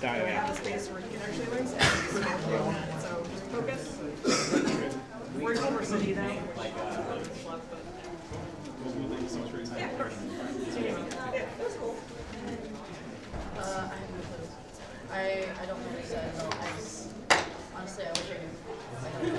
have the space where you can actually learn stuff. So focus. We're in Culver City now. Yeah, of course. Yeah, it was cool. I don't know what to say. Honestly, I wish I knew.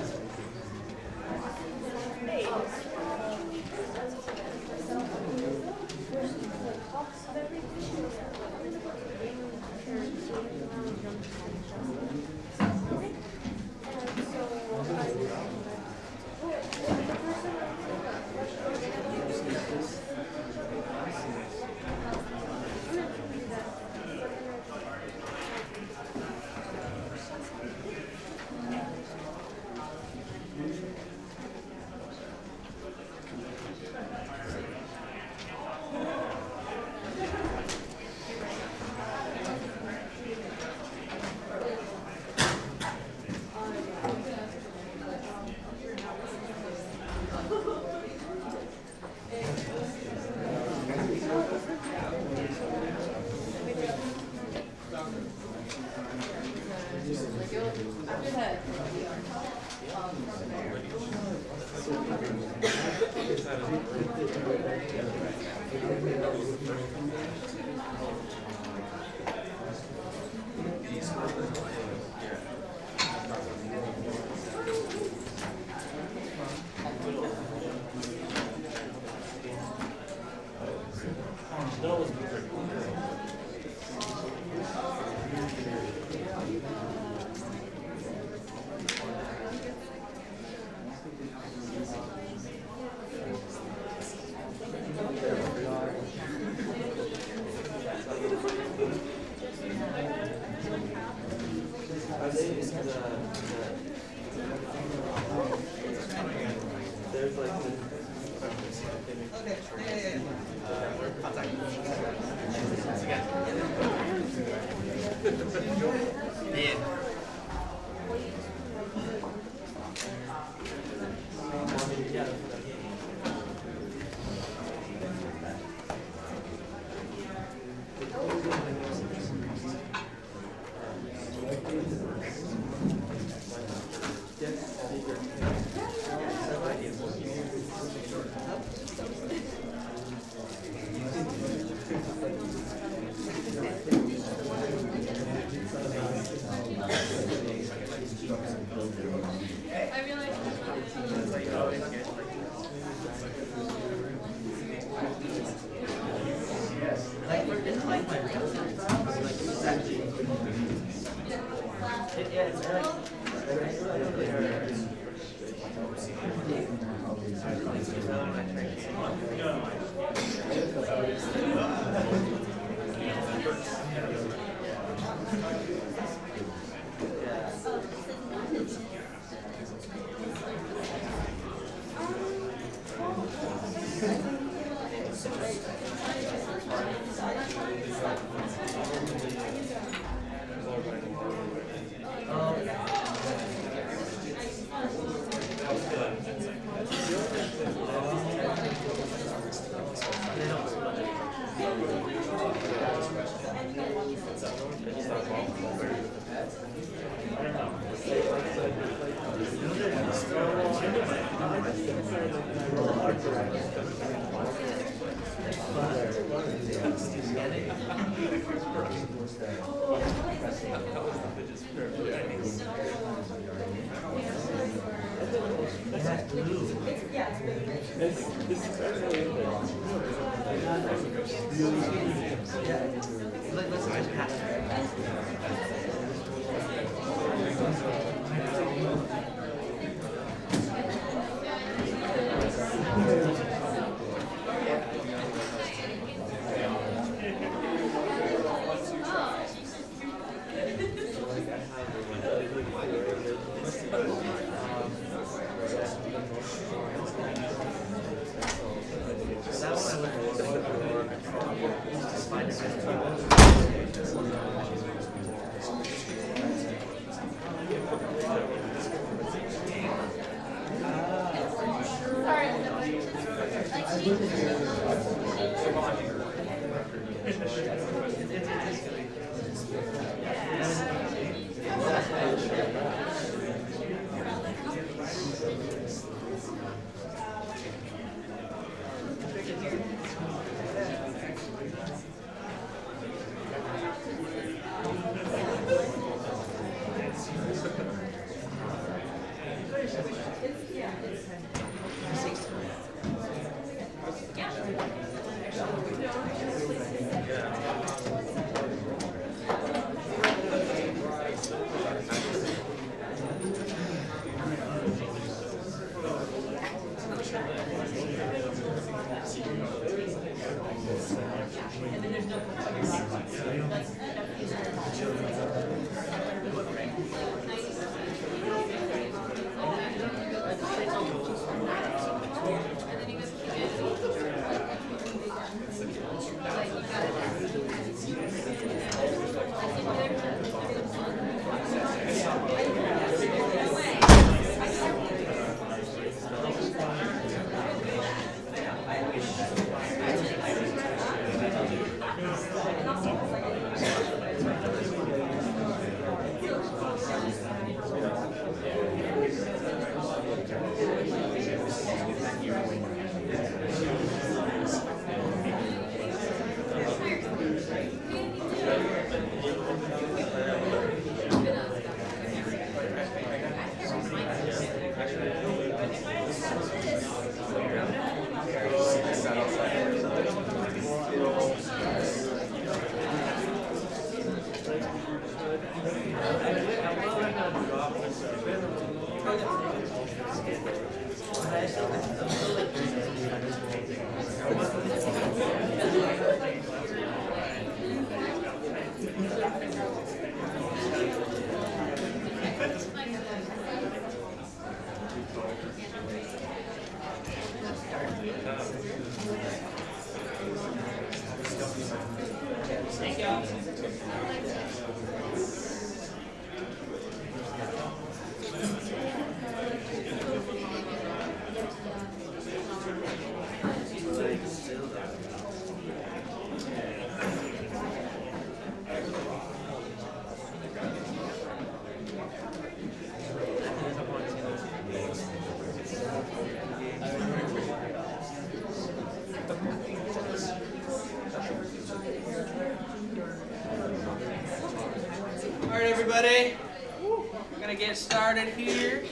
Alright everybody, we're going to get started here.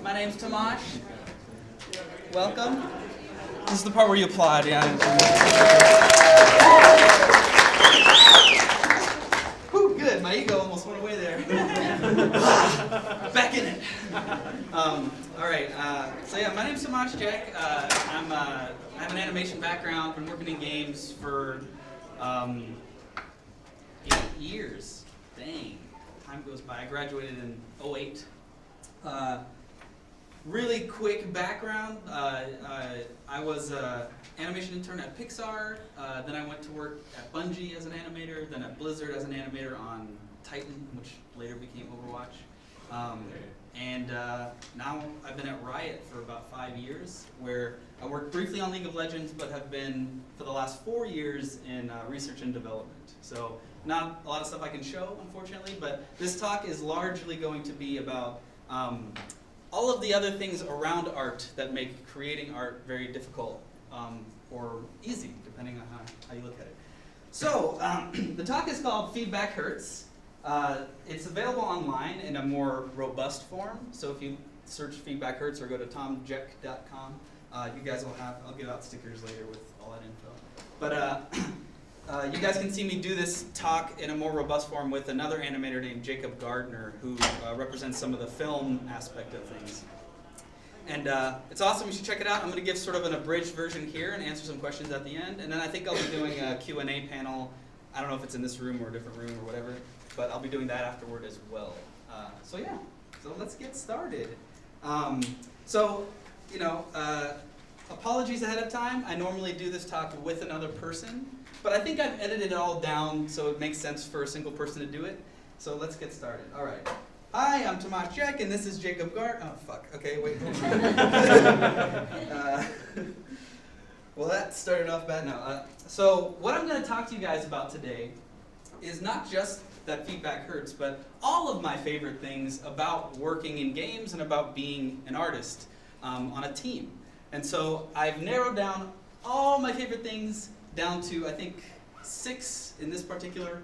My name's Tomas. Welcome. This is the part where you applaud, yeah. Whew, good, my ego almost went away there. Back in it. Alright, so yeah, my name's Tomas Jech. I have an animation background, been working in games for 8 years. Dang, time goes by. I graduated in 2008. Really quick background. I was an animation intern at Pixar. Then I went to work at Bungie as an animator. Then at Blizzard as an animator on Titan, which later became Overwatch. And now I've been at Riot for about 5 years, where I worked briefly on League of Legends, but have been for the last 4 years in research and development. So not a lot of stuff I can show, unfortunately, but this talk is largely going to be about all of the other things around art that make creating art very difficult or easy, depending on how you look at it. So the talk is called Feedback Hurts. It's available online in a more robust form. So if you search Feedback Hurts or go to tomjech.com, you guys will have, I'll give out stickers later with all that info. But you guys can see me do this talk in a more robust form with another animator named Jacob Gardner, who represents some of the film aspect of things. And it's awesome, you should check it out. I'm going to give sort of an abridged version here and answer some questions at the end. And then I think I'll be doing a Q&A panel. I don't know if it's in this room or a different room or whatever, but I'll be doing that afterward as well. So yeah, so let's get started. Apologies ahead of time. I normally do this talk with another person, but I think I've edited it all down so it makes sense for a single person to do it. So let's get started. All right. Hi, I'm Tomas Jech, and this is Jacob Gardner. Oh, fuck. Okay, wait. Well, that started off bad now. So what I'm going to talk to you guys about today is not just that feedback hurts, but all of my favorite things about working in games and about being an artist on a team. And so I've narrowed down all my favorite things down to, I think, 6 in this particular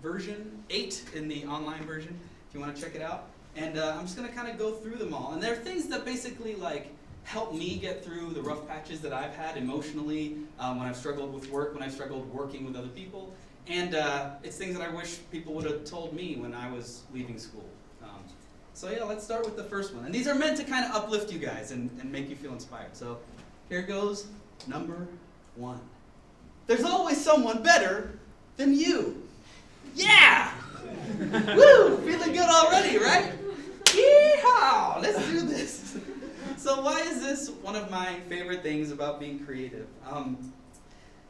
version, 8 in the online version, if you want to check it out. And I'm just going to kind of go through them all. And there are things that basically, like, helped me get through the rough patches that I've had emotionally, when I've struggled with work, when I've struggled working with other people. And it's things that I wish people would have told me when I was leaving school. So yeah, let's start with the first one. And these are meant to kind of uplift you guys and make you feel inspired. So here goes number 1. There's always someone better than you. Yeah! Woo! Feeling good already, right? Yeehaw! Let's do this. So why is this one of my favorite things about being creative?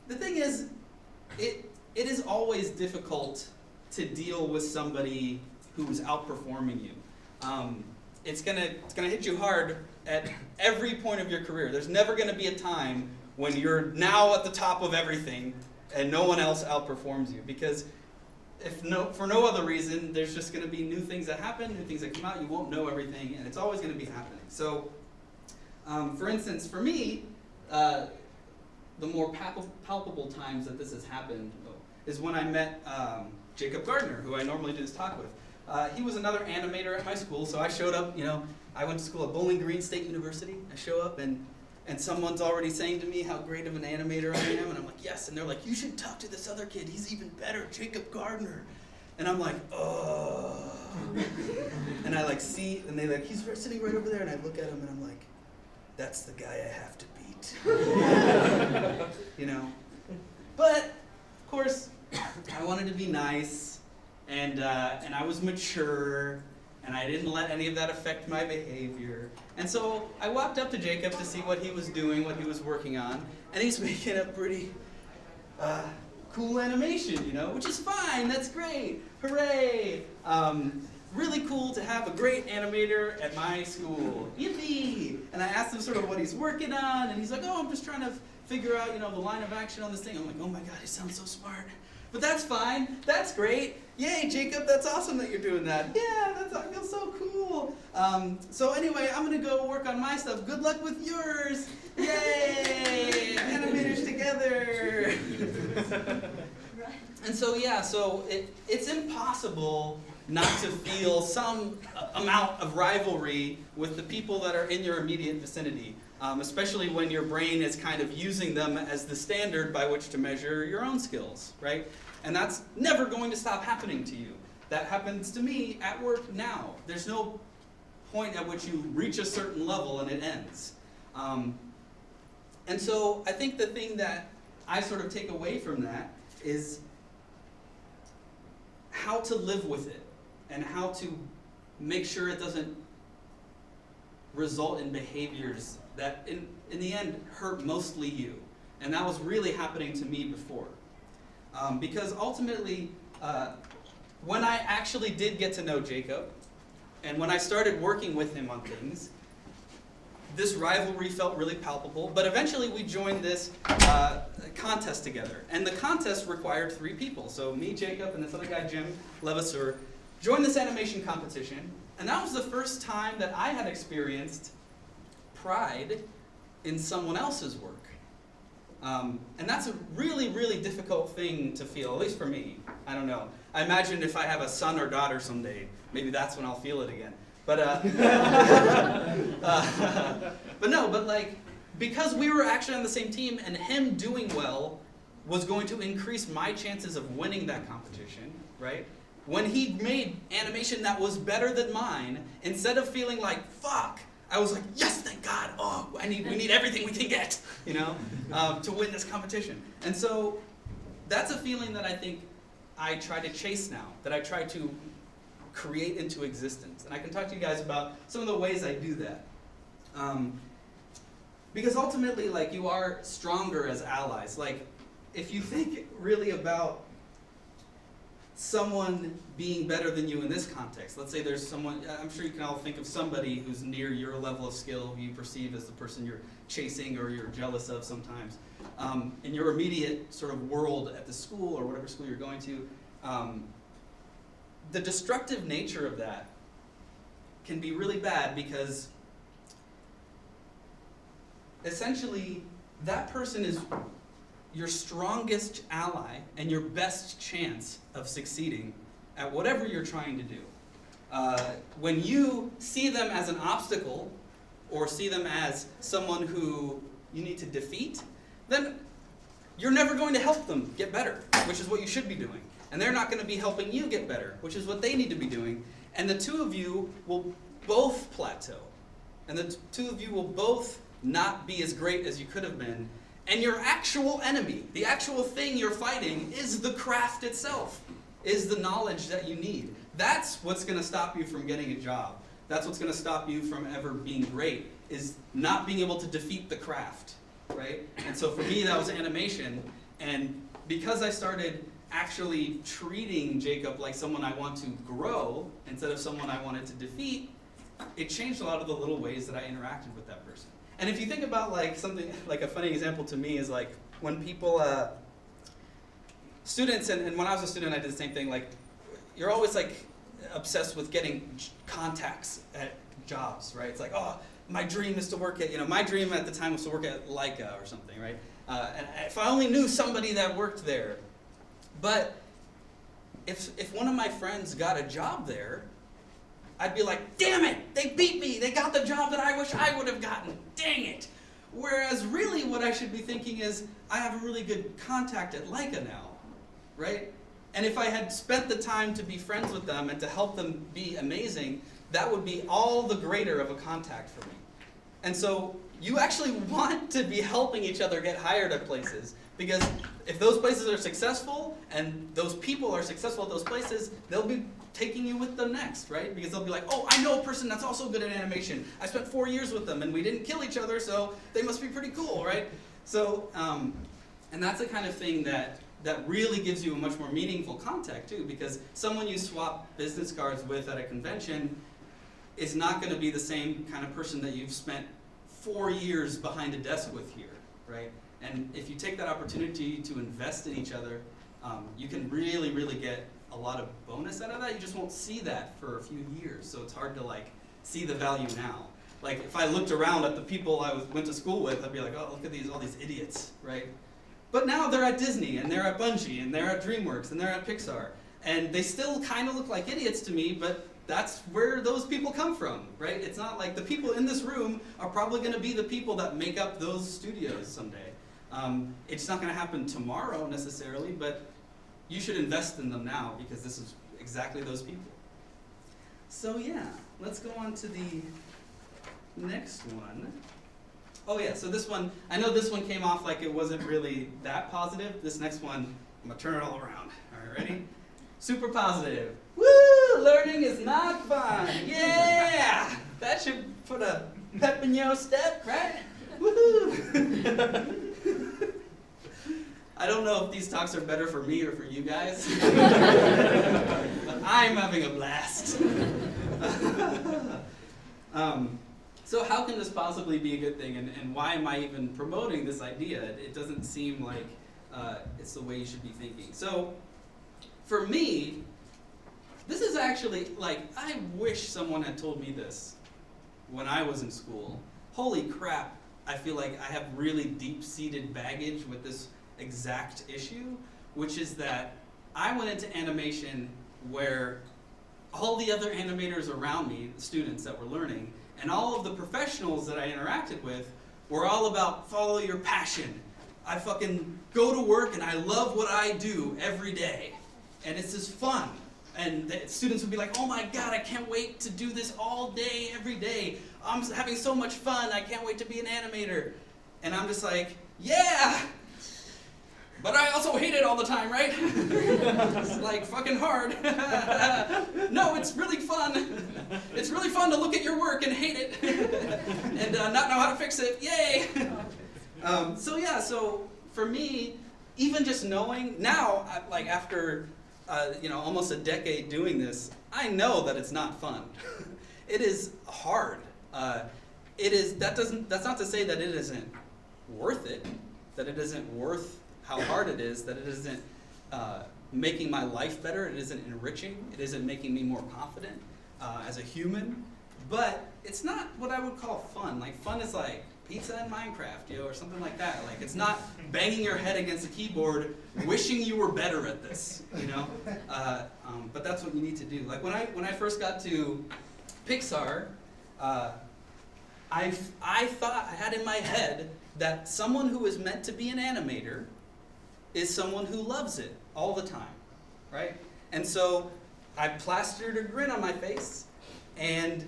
The thing is, it is always difficult to deal with somebody who's outperforming you. It's gonna hit you hard at every point of your career. There's never gonna be a time when you're now at the top of everything and no one else outperforms you, because for no other reason, there's just gonna be new things that happen, new things that come out. You won't know everything, and it's always gonna be happening. So, for instance, for me, the more palpable times that this has happened is when I met Jacob Gardner, who I normally do this talk with. He was another animator at my school, so I showed up, I went to school at Bowling Green State University. I show up and someone's already saying to me how great of an animator I am, and I'm like, yes, and they're like, you should talk to this other kid, he's even better, Jacob Gardner. And I'm like, oh. And I see, and they he's sitting right over there, and I look at him and I'm like, that's the guy I have to beat. But, of course, I wanted to be nice, and I was mature, and I didn't let any of that affect my behavior. And so I walked up to Jacob to see what he was doing, what he was working on, and he's making a pretty cool animation, which is fine, that's great, hooray! Really cool to have a great animator at my school, yippee! And I asked him sort of what he's working on, and he's like, oh, I'm just trying to figure out, the line of action on this thing. I'm like, oh my god, he sounds so smart. But that's fine, that's great. Yay, Jacob, that's awesome that you're doing that. Yeah, I feel so cool. So anyway, I'm gonna go work on my stuff. Good luck with yours. Yay, animators together. And so yeah, it's impossible not to feel some amount of rivalry with the people that are in your immediate vicinity, especially when your brain is kind of using them as the standard by which to measure your own skills, right? And that's never going to stop happening to you. That happens to me at work now. There's no point at which you reach a certain level and it ends. And so I think the thing that I sort of take away from that is how to live with it and how to make sure it doesn't result in behaviors that in the end hurt mostly you. And that was really happening to me before. Because ultimately, when I actually did get to know Jacob, and when I started working with him on things, this rivalry felt really palpable, but eventually we joined this contest together. And the contest required 3 people. So me, Jacob, and this other guy, Jim Levasseur, joined this animation competition. And that was the first time that I had experienced pride in someone else's work. And that's a really, really difficult thing to feel, at least for me. I don't know. I imagine if I have a son or daughter someday, maybe that's when I'll feel it again. But because we were actually on the same team and him doing well was going to increase my chances of winning that competition, right? When he made animation that was better than mine, instead of feeling like, fuck, I was like, yes, thank God, oh, we need everything we can get, to win this competition. And so that's a feeling that I think I try to chase now, that I try to create into existence. And I can talk to you guys about some of the ways I do that. Because ultimately, you are stronger as allies. If you think really about someone being better than you in this context, let's say there's someone, I'm sure you can all think of somebody who's near your level of skill, who you perceive as the person you're chasing or you're jealous of sometimes. In your immediate sort of world at the school or whatever school you're going to, the destructive nature of that can be really bad because essentially that person is your strongest ally and your best chance of succeeding at whatever you're trying to do. When you see them as an obstacle, or see them as someone who you need to defeat, then you're never going to help them get better, which is what you should be doing. And they're not going to be helping you get better, which is what they need to be doing. And the two of you will both plateau. And the two of you will both not be as great as you could have been. And your actual enemy, the actual thing you're fighting, is the craft itself, is the knowledge that you need. That's what's going to stop you from getting a job. That's what's going to stop you from ever being great, is not being able to defeat the craft, right? And so for me, that was animation. And because I started actually treating Jacob like someone I want to grow instead of someone I wanted to defeat, it changed a lot of the little ways that I interacted with that person. And if you think about like something, like a funny example to me is like when people, students, and when I was a student I did the same thing, like you're always like obsessed with getting contacts at jobs, right? It's like, oh, my dream is to work at, my dream at the time was to work at Leica or something, right? And if I only knew somebody that worked there. But if one of my friends got a job there, I'd be like, damn it, they beat me, they got the job that I wish I would have gotten, dang it. Whereas really what I should be thinking is, I have a really good contact at Leica now, right? And if I had spent the time to be friends with them and to help them be amazing, that would be all the greater of a contact for me. And so you actually want to be helping each other get hired at places, because if those places are successful and those people are successful at those places, they'll be taking you with them next, right? Because they'll be like, oh, I know a person that's also good at animation. I spent 4 years with them and we didn't kill each other, so they must be pretty cool, right? So, and that's the kind of thing that really gives you a much more meaningful contact too, because someone you swap business cards with at a convention is not going to be the same kind of person that you've spent 4 years behind a desk with here, right? And if you take that opportunity to invest in each other, you can really, really get a lot of bonus out of that. You just won't see that for a few years, so it's hard to like see the value now. Like if I looked around at the people I went to school with, I'd be like, oh, look at all these idiots, right? But now they're at Disney, and they're at Bungie, and they're at DreamWorks, and they're at Pixar, and they still kind of look like idiots to me, but that's where those people come from, right? It's not like the people in this room are probably going to be the people that make up those studios someday. It's not going to happen tomorrow necessarily, but you should invest in them now because this is exactly those people. So yeah, let's go on to the next one. Oh yeah, so this one, I know this one came off like it wasn't really that positive. This next one, I'm going to turn it all around. All right, ready? Super positive. Woo! Learning is not fun. Yeah! That should put a pep in your step, right? Woohoo! I don't know if these talks are better for me or for you guys, but I'm having a blast. So how can this possibly be a good thing, and why am I even promoting this idea? It doesn't seem like it's the way you should be thinking. So for me, this is actually, like, I wish someone had told me this when I was in school. Holy crap, I feel like I have really deep-seated baggage with this exact issue, which is that I went into animation where all the other animators around me, the students that were learning, and all of the professionals that I interacted with were all about follow your passion. I fucking go to work and I love what I do every day. And it's just fun. And the students would be like, oh my God, I can't wait to do this all day, every day. I'm having so much fun, I can't wait to be an animator. And I'm just like, yeah! But I also hate it all the time, right? It's like fucking hard. No, it's really fun. It's really fun to look at your work and hate it. And not know how to fix it, yay! So for me, even just knowing, now, like after almost a decade doing this, I know that it's not fun. It is hard. That's not to say that it isn't worth it, that it isn't worth how hard it is, that it isn't making my life better, it isn't enriching, it isn't making me more confident as a human, but it's not what I would call fun. Like fun is like pizza and Minecraft, or something like that. Like it's not banging your head against a keyboard, wishing you were better at this, but that's what you need to do. Like when I first got to Pixar, I thought, I had in my head that someone who is meant to be an animator is someone who loves it all the time, right? And so I plastered a grin on my face and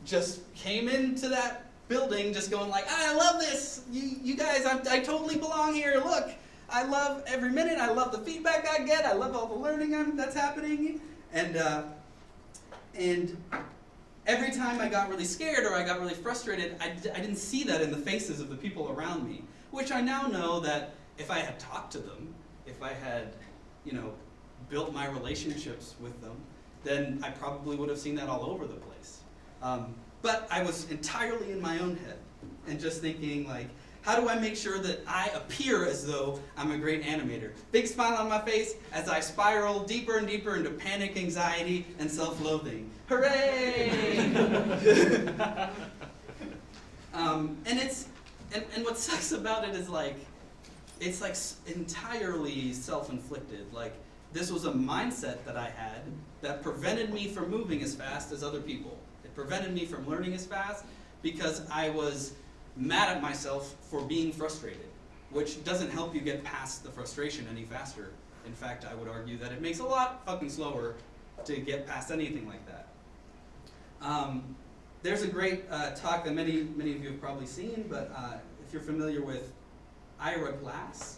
just came into that building just going like, I love this, you guys, I totally belong here, look, I love every minute, I love the feedback I get, I love all the learning that's happening, and every time I got really scared or I got really frustrated, I didn't see that in the faces of the people around me, which I now know that if I had talked to them, if I had, built my relationships with them, then I probably would have seen that all over the place. But I was entirely in my own head and just thinking like, how do I make sure that I appear as though I'm a great animator? Big smile on my face as I spiral deeper and deeper into panic, anxiety, and self-loathing. Hooray! And what sucks about it is like, it's like entirely self-inflicted. Like, this was a mindset that I had that prevented me from moving as fast as other people. It prevented me from learning as fast because I was mad at myself for being frustrated, which doesn't help you get past the frustration any faster. In fact, I would argue that it makes a lot fucking slower to get past anything like that. There's a great talk that many of you have probably seen, but if you're familiar with Ira Glass,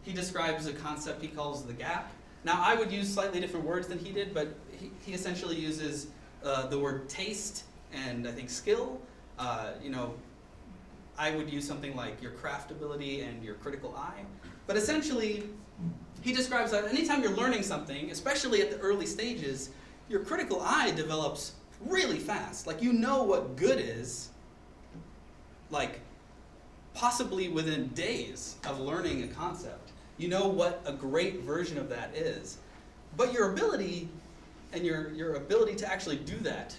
he describes a concept he calls the gap. Now, I would use slightly different words than he did, but he essentially uses the word taste and I think skill. I would use something like your craft ability and your critical eye. But essentially, he describes that anytime you're learning something, especially at the early stages, your critical eye develops really fast. Like, you know what good is, like, possibly within days of learning a concept. You know what a great version of that is. But your ability and your ability to actually do that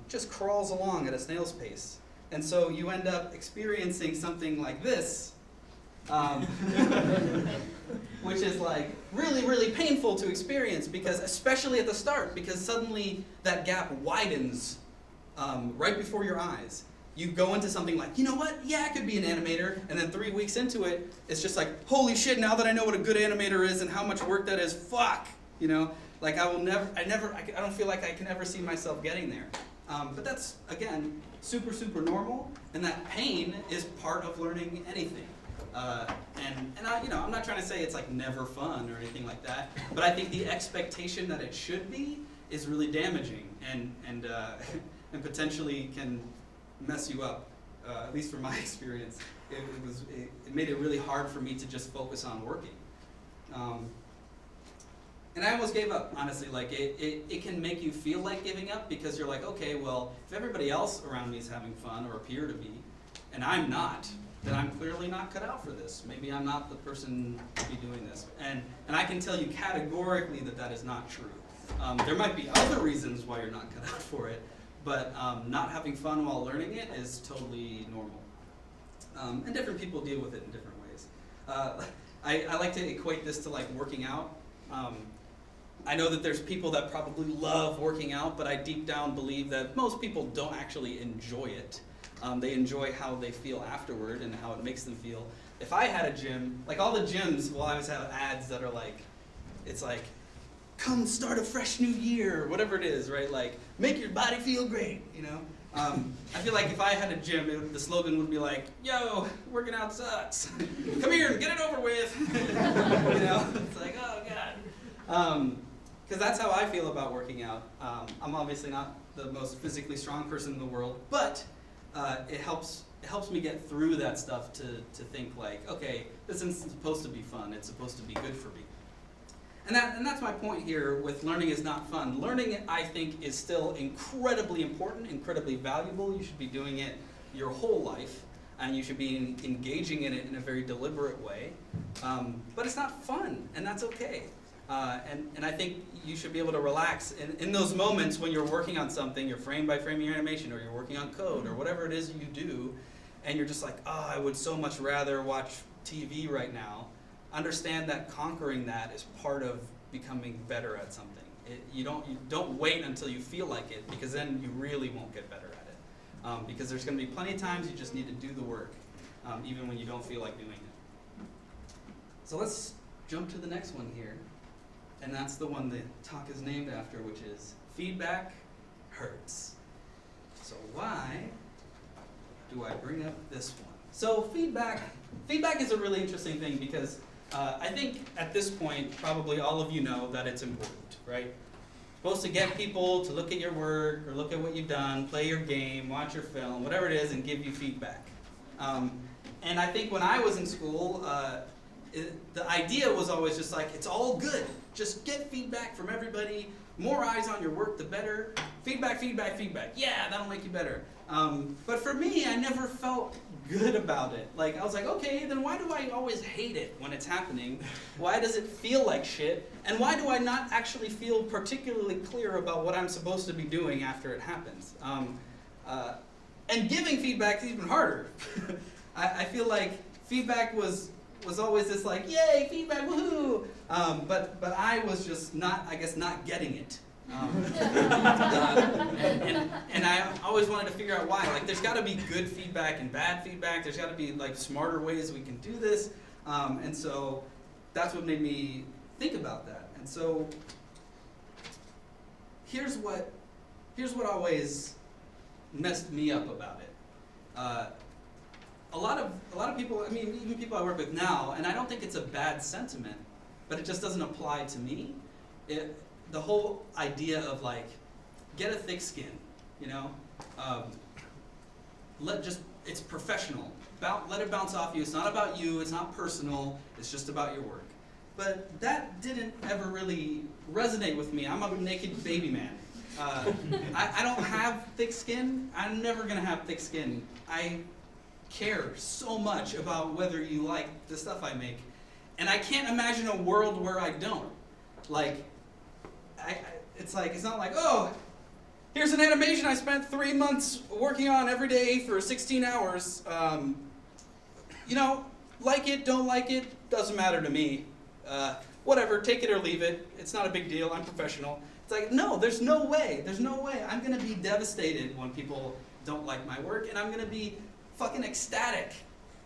just crawls along at a snail's pace. And so you end up experiencing something like this, which is like really, really painful to experience, because especially at the start, because suddenly that gap widens right before your eyes. You go into something like, you know what, yeah, I could be an animator, and then 3 weeks into it, it's just like, holy shit, now that I know what a good animator is and how much work that is, fuck, like I don't feel like I can ever see myself getting there. But that's, again, super, super normal, and that pain is part of learning anything. I'm not trying to say it's like never fun or anything like that, but I think the expectation that it should be is really damaging and potentially can mess you up. At least from my experience, it made it really hard for me to just focus on working. And I almost gave up, honestly. Like, it can make you feel like giving up because you're like, okay, well, if everybody else around me is having fun or appear to be, and I'm not, then I'm clearly not cut out for this. Maybe I'm not the person to be doing this. And I can tell you categorically that is not true. There might be other reasons why you're not cut out for it, but not having fun while learning it is totally normal. And different people deal with it in different ways. I like to equate this to like working out. I know that there's people that probably love working out, but I deep down believe that most people don't actually enjoy it. They enjoy how they feel afterward and how it makes them feel. If I had a gym, like all the gyms will always have ads that are like, it's like, come start a fresh new year, or whatever it is, right? Like, make your body feel great, I feel like if I had a gym, the slogan would be like, yo, working out sucks. Come here and get it over with. It's like, oh God. Because that's how I feel about working out. I'm obviously not the most physically strong person in the world, but it helps me get through that stuff to think like, okay, this isn't supposed to be fun. It's supposed to be good for me. And that's my point here with learning is not fun. Learning, I think, is still incredibly important, incredibly valuable. You should be doing it your whole life, and you should be engaging in it in a very deliberate way. But it's not fun, and that's okay. And I think you should be able to relax in those moments when you're working on something, you're frame by framing your animation, or you're working on code, or whatever it is you do, and you're just like, oh, I would so much rather watch TV right now. Understand that conquering that is part of becoming better at something. You don't wait until you feel like it, because then you really won't get better at it. Because there's going to be plenty of times you just need to do the work, even when you don't feel like doing it. So let's jump to the next one here, and that's the one the talk is named after, which is feedback hurts. So why do I bring up this one? So feedback is a really interesting thing, because I think at this point, probably all of you know that it's important, right? Supposed to get people to look at your work, or look at what you've done, play your game, watch your film, whatever it is, and give you feedback. And I think when I was in school, the idea was always just like, it's all good. Just get feedback from everybody. More eyes on your work, the better. Feedback, feedback, feedback. Yeah, that'll make you better. But for me, I never felt good about it. Like, I was like, okay, then why do I always hate it when it's happening? Why does it feel like shit? And why do I not actually feel particularly clear about what I'm supposed to be doing after it happens? And giving feedback is even harder. I feel like feedback was always this like, yay, feedback, woohoo! But I was just not getting it. And I always wanted to figure out why. Like, there's got to be good feedback and bad feedback. There's got to be like smarter ways we can do this. And so that's what made me think about that. And so here's what always messed me up about it. A lot of people, I mean, even people I work with now, and I don't think it's a bad sentiment, but it just doesn't apply to me. The whole idea of like, get a thick skin, you know? It's professional. Let it bounce off you. It's not about you, it's not personal, it's just about your work. But that didn't ever really resonate with me. I'm a naked baby man. I don't have thick skin. I'm never gonna have thick skin. I care so much about whether you like the stuff I make. And I can't imagine a world where I don't. Like, it's not like, oh, here's an animation I spent 3 months working on every day for 16 hours. You know, like it, don't like it, doesn't matter to me. Whatever, take it or leave it. It's not a big deal, I'm professional. It's like, no, there's no way. I'm gonna be devastated when people don't like my work, and I'm gonna be fucking ecstatic.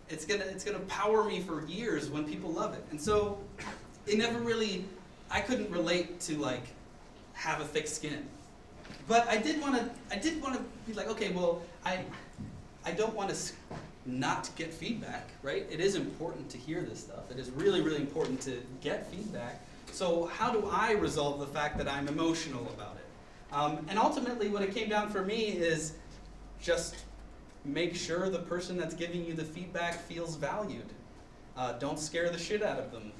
It's gonna power me for years when people love it. And so I couldn't relate to like have a thick skin. But I did want to be like, okay, well, I don't want to not get feedback, right? It is important to hear this stuff. It is really, really important to get feedback. So how do I resolve the fact that I'm emotional about it? And ultimately what it came down for me is just make sure the person that's giving you the feedback feels valued. Don't scare the shit out of them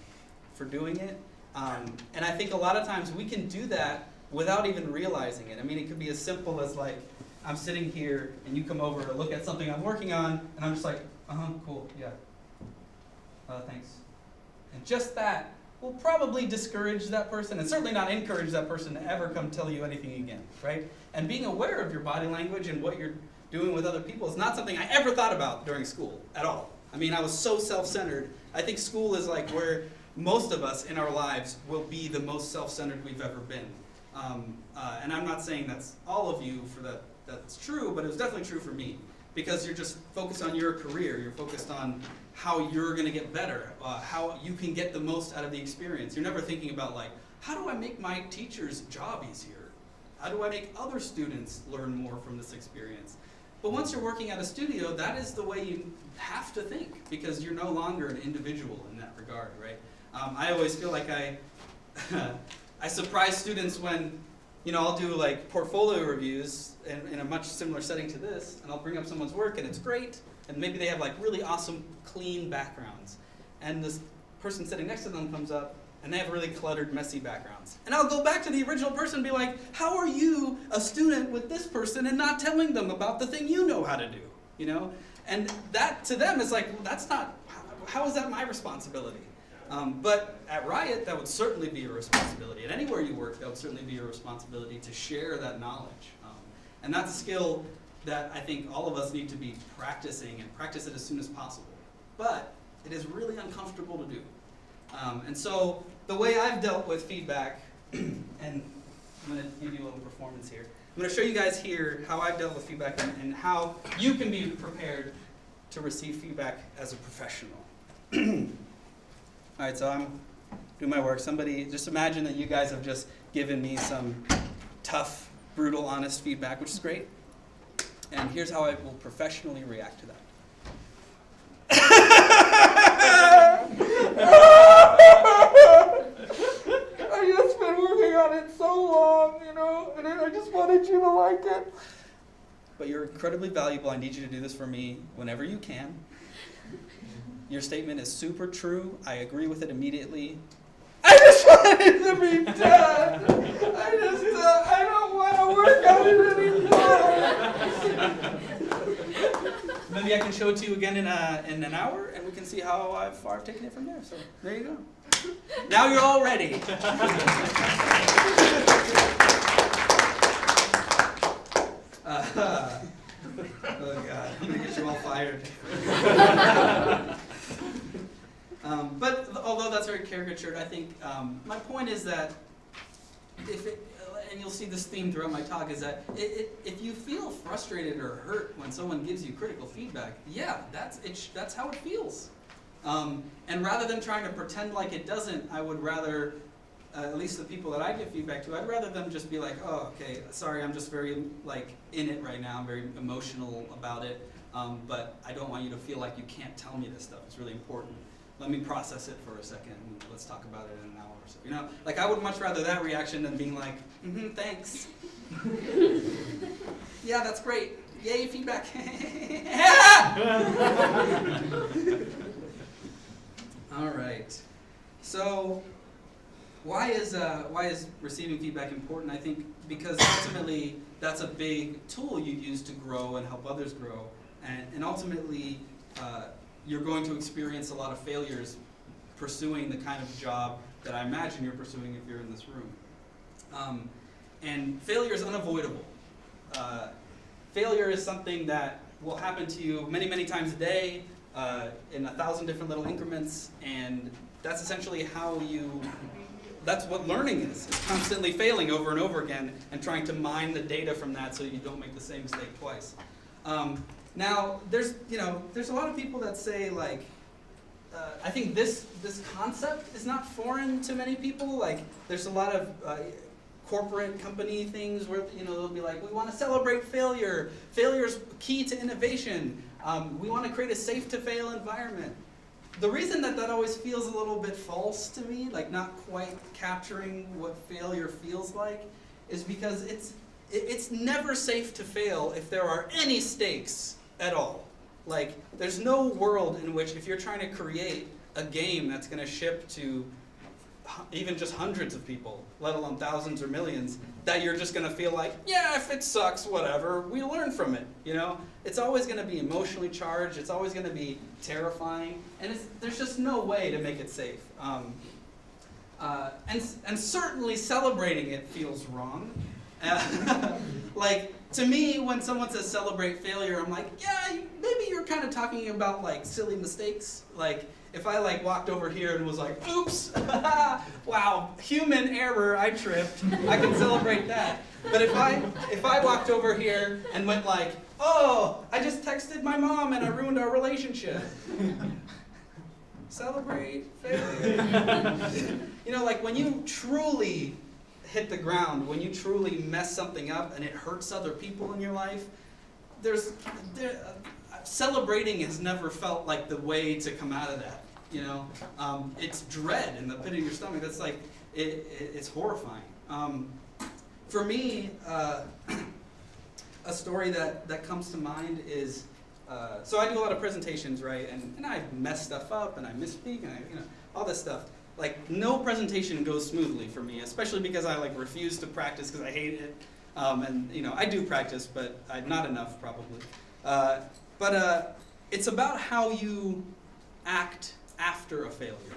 for doing it. And I think a lot of times we can do that without even realizing it. I mean, it could be as simple as like, I'm sitting here and you come over to look at something I'm working on, and I'm just like, cool, yeah. Thanks. And just that will probably discourage that person, and certainly not encourage that person to ever come tell you anything again, right? And being aware of your body language and what you're doing with other people is not something I ever thought about during school at all. I mean, I was so self-centered. I think school is like where most of us in our lives will be the most self-centered we've ever been. And I'm not saying that's all of you that's true, but it was definitely true for me. Because you're just focused on your career, you're focused on how you're gonna get better, how you can get the most out of the experience. You're never thinking about like, how do I make my teacher's job easier? How do I make other students learn more from this experience? But once you're working at a studio, that is the way you have to think, because you're no longer an individual in that regard, right? I always feel like I surprise students when, you know, I'll do like portfolio reviews in a much similar setting to this, and I'll bring up someone's work and it's great, and maybe they have like really awesome, clean backgrounds. And this person sitting next to them comes up and they have really cluttered, messy backgrounds. And I'll go back to the original person and be like, how are you a student with this person and not telling them about the thing you know how to do, you know? And that to them is like, that's not, how is that my responsibility? But at Riot, that would certainly be your responsibility. And anywhere you work, that would certainly be your responsibility to share that knowledge. And that's a skill that I think all of us need to be practicing, and practice it as soon as possible. But it is really uncomfortable to do. And so the way I've dealt with feedback, and I'm going to give you a little performance here. I'm going to show you guys here how I've dealt with feedback and how you can be prepared to receive feedback as a professional. All right, so I'm doing my work. Somebody, just imagine that you guys have just given me some tough, brutal, honest feedback, which is great. And here's how I will professionally react to that. I just been working on it so long, and I just wanted you to like it. But you're incredibly valuable. I need you to do this for me whenever you can. Your statement is super true. I agree with it immediately. I just want it to be done. I don't want to work on it anymore. Maybe I can show it to you again in an hour, and we can see how far I've taken it from there. So there you go. Now you're all ready. Oh God, I'm gonna get you all fired. But although that's very caricatured, I think my point is that and you'll see this theme throughout my talk, is that if you feel frustrated or hurt when someone gives you critical feedback, yeah, that's how it feels. And rather than trying to pretend like it doesn't, I would rather, at least the people that I give feedback to, I'd rather them just be like, oh, okay, sorry, I'm just very in it right now, I'm very emotional about it, but I don't want you to feel like you can't tell me this stuff. It's really important. Let me process it for a second, and let's talk about it in an hour or so. I would much rather that reaction than being like, thanks. Yeah, that's great. Yay, feedback. All right. So, why is receiving feedback important? I think because ultimately that's a big tool you use to grow and help others grow, and ultimately you're going to experience a lot of failures pursuing the kind of job that I imagine you're pursuing if you're in this room. And failure is unavoidable. Failure is something that will happen to you many, many times a day, in 1,000 different little increments, and that's essentially that's what learning is. It's constantly failing over and over again and trying to mine the data from that so you don't make the same mistake twice. Now, there's a lot of people that say, I think this concept is not foreign to many people. There's a lot of corporate company things where they'll be like, we want to celebrate failure. Failure is key to innovation. We want to create a safe-to-fail environment. The reason that always feels a little bit false to me, not quite capturing what failure feels like, is because it's never safe to fail if there are any stakes at all. There's no world in which if you're trying to create a game that's going to ship to even just hundreds of people, let alone thousands or millions, that you're just going to feel like, yeah, if it sucks, whatever, we learn from it, It's always going to be emotionally charged, it's always going to be terrifying, and there's just no way to make it safe. And certainly celebrating it feels wrong. To me, when someone says celebrate failure, I'm like, yeah, maybe you're kind of talking about silly mistakes. If I walked over here and was like, oops, wow, human error, I tripped, I can celebrate that. But if I walked over here and went oh, I just texted my mom and I ruined our relationship. Celebrate failure. When you truly hit the ground, when you truly mess something up and it hurts other people in your life, celebrating has never felt like the way to come out of that. It's dread in the pit of your stomach. That's it's horrifying. For me, a story that comes to mind is, so I do a lot of presentations, right? And I mess stuff up and I misspeak and all this stuff. No presentation goes smoothly for me, especially because I refuse to practice because I hate it. And I do practice, but not enough probably. But it's about how you act after a failure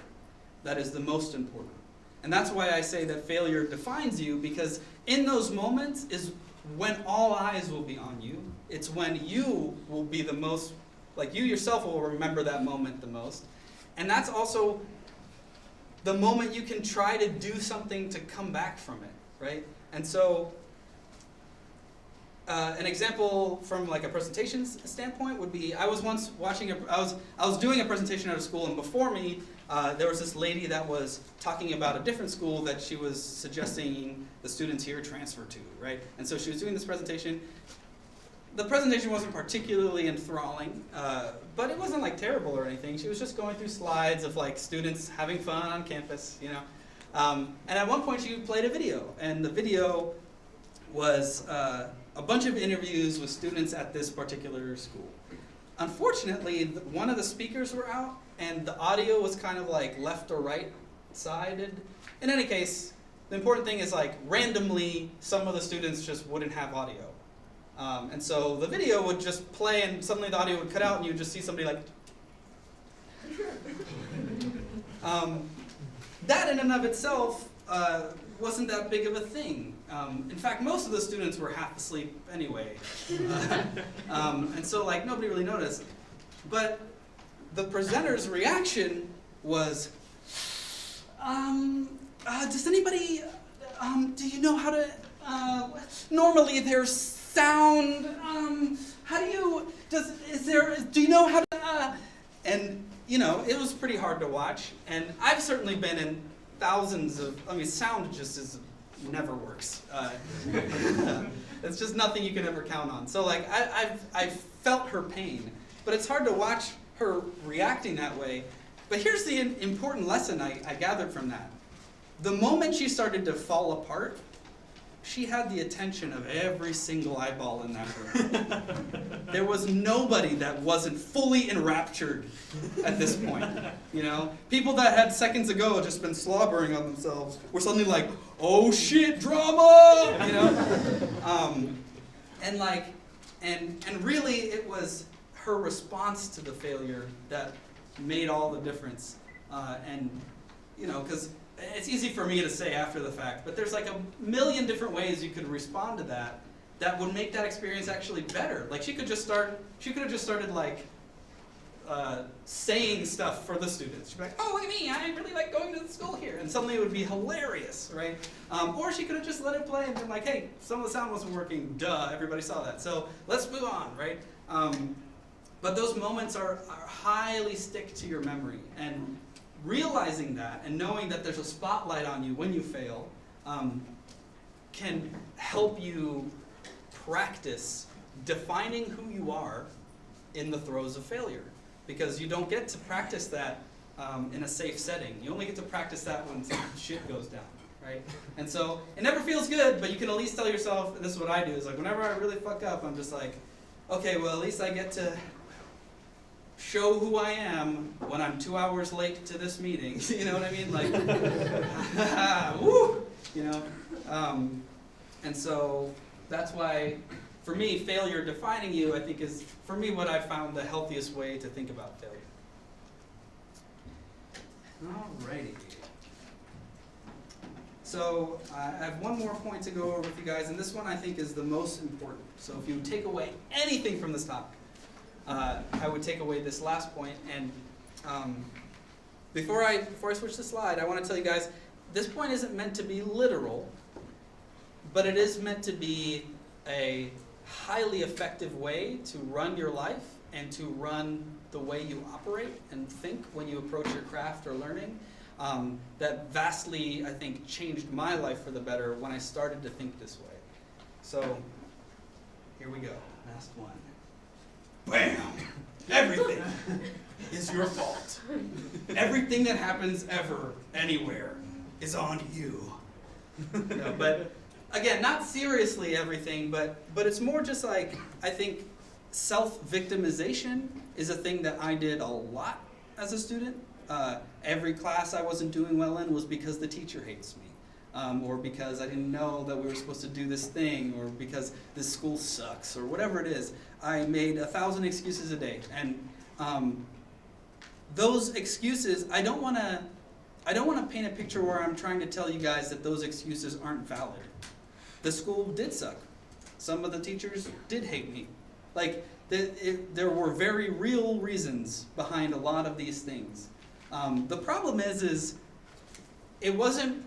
that is the most important. And that's why I say that failure defines you, because in those moments is when all eyes will be on you. It's when you will be the most, you yourself will remember that moment the most. And that's also the moment you can try to do something to come back from it, right? And so an example from like a presentation standpoint would be, I was once watching I was doing a presentation at a school, and before me there was this lady that was talking about a different school that she was suggesting the students here transfer to, right? And so she was doing this presentation. The presentation wasn't particularly enthralling, but it wasn't like terrible or anything. She was just going through slides of like students having fun on campus, you know. And at one point she played a video, and the video was a bunch of interviews with students at this particular school. Unfortunately, one of the speakers were out, and the audio was kind of like left or right sided. In any case, the important thing is like randomly some of the students just wouldn't have audio. And so the video would just play, and suddenly the audio would cut out, and you would just see somebody like... that in and of itself wasn't that big of a thing. In fact, most of the students were half asleep anyway. And so like nobody really noticed. But the presenter's reaction was, does anybody, do you know how to, normally there's sound, how do you, do you know how to, and you know, it was pretty hard to watch. And I've certainly been in thousands of, sound just never works. It's just nothing you can ever count on. So like, I've felt her pain, but it's hard to watch her reacting that way. But here's the important lesson I gathered from that. The moment she started to fall apart, she had the attention of every single eyeball in that room. There was nobody that wasn't fully enraptured at this point. You know, people that had seconds ago just been slobbering on themselves were suddenly like, "Oh shit, drama!" You know, and really it was her response to the failure that made all the difference. And you know, because it's easy for me to say after the fact, but there's like a million different ways you could respond to that that would make that experience actually better. Like she could have just started like saying stuff for the students. She'd be like, "Oh, look at me, I really like going to the school here," and suddenly it would be hilarious, right? Or she could have just let it play and been like, "Hey, some of the sound wasn't working, duh, everybody saw that, so let's move on," right? But those moments are highly stick to your memory, and realizing that and knowing that there's a spotlight on you when you fail can help you practice defining who you are in the throes of failure. Because you don't get to practice that in a safe setting. You only get to practice that when some shit goes down, right? And so it never feels good, but you can at least tell yourself, and this is what I do, is like whenever I really fuck up, I'm just like, okay, well at least I get to show who I am when I'm 2 hours late to this meeting. You know what I mean? Like, woo! You know? And so that's why, for me, failure defining you, I think, is, for me, what I found the healthiest way to think about failure. Alrighty. So I have one more point to go over with you guys, and this one I think is the most important. So if you take away anything from this topic, I would take away this last point. And before I switch the slide, I want to tell you guys, this point isn't meant to be literal, but it is meant to be a highly effective way to run your life and to run the way you operate and think when you approach your craft or learning. That vastly, I think, changed my life for the better when I started to think this way. So here we go, last one. Bam! Everything is your fault. Everything that happens ever, anywhere, is on you. No, but again, not seriously everything, but it's more just like, I think self-victimization is a thing that I did a lot as a student. Every class I wasn't doing well in was because the teacher hates me. Or because I didn't know that we were supposed to do this thing, or because this school sucks, or whatever it is. I made 1,000 excuses a day, and those excuses, I don't want to paint a picture where I'm trying to tell you guys that those excuses aren't valid. The school did suck. Some of the teachers did hate me. Like, there were very real reasons behind a lot of these things. The problem is it wasn't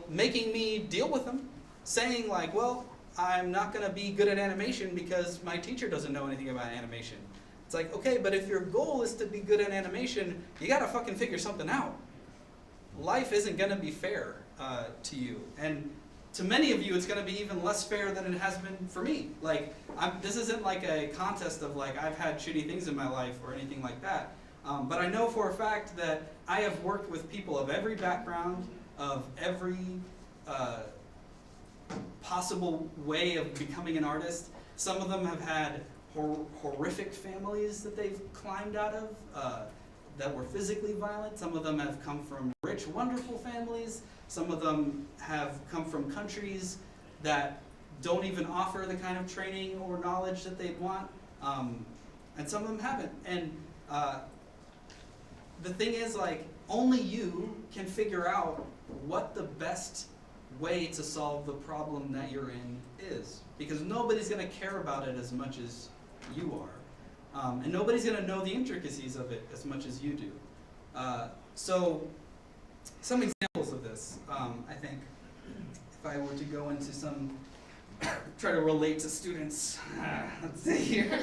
making me deal with them, saying like, well, I'm not going to be good at animation because my teacher doesn't know anything about animation. It's like, okay, but if your goal is to be good at animation, you got to fucking figure something out. Life isn't going to be fair to you. And to many of you, it's going to be even less fair than it has been for me. Like, this isn't like a contest of like, I've had shitty things in my life or anything like that. But I know for a fact that I have worked with people of every background, of every possible way of becoming an artist. Some of them have had horrific families that they've climbed out of that were physically violent. Some of them have come from rich, wonderful families. Some of them have come from countries that don't even offer the kind of training or knowledge that they want. And some of them haven't. And the thing is, like, only you can figure out what the best way to solve the problem that you're in is. Because nobody's going to care about it as much as you are. And nobody's going to know the intricacies of it as much as you do. So some examples of this, I think, if I were to go into some, try to relate to students. Let's see here.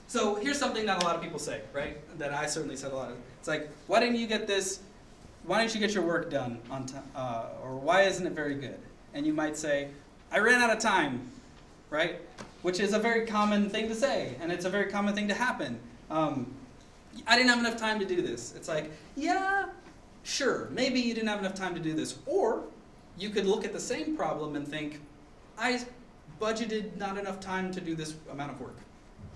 So here's something that a lot of people say, right? That I certainly said a lot of. It's like, why didn't you get this? Why didn't you get your work done on time? Or why isn't it very good? And you might say, I ran out of time, right? Which is a very common thing to say, and it's a very common thing to happen. I didn't have enough time to do this. It's like, yeah, sure, maybe you didn't have enough time to do this. Or you could look at the same problem and think, I budgeted not enough time to do this amount of work,